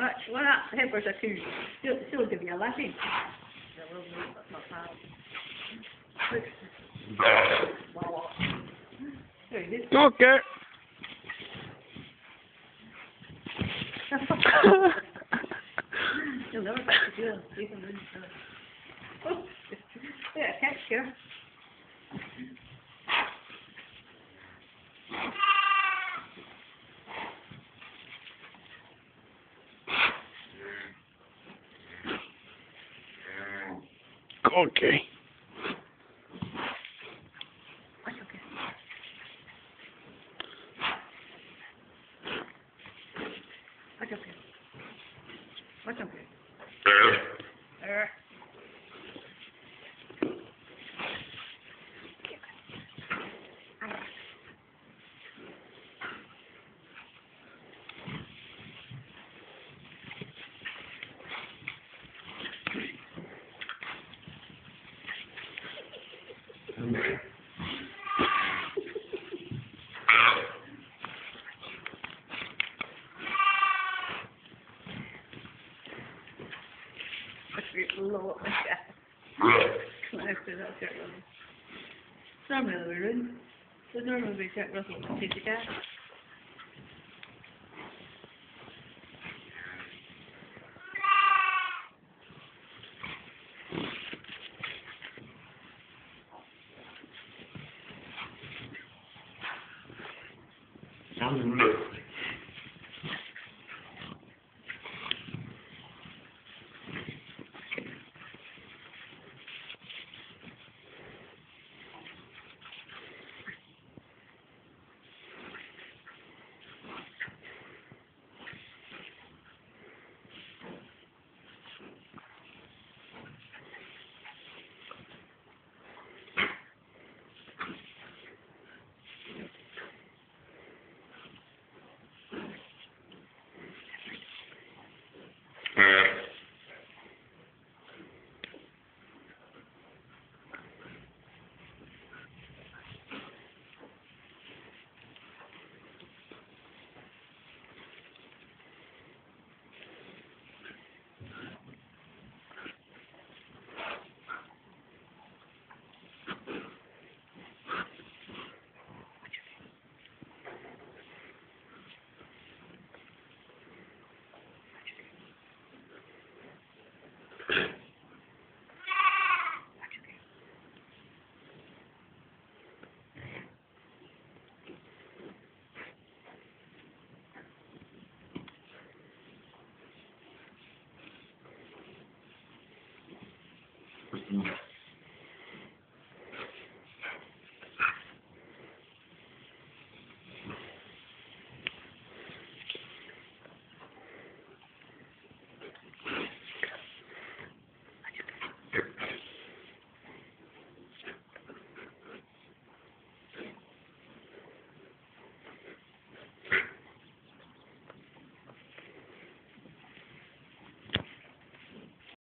What up? Hết bữa giờ thì chưa được nhà lát đi. Okay. You'll never catch the deal. You can lose the yeah, catch here. Okay. What's okay? What's okay? What's okay? Lỗ cả. Này phải ra chạy rồi. Sao mà người lớn? Tôi nói là về chạy rồi thì cái Christine.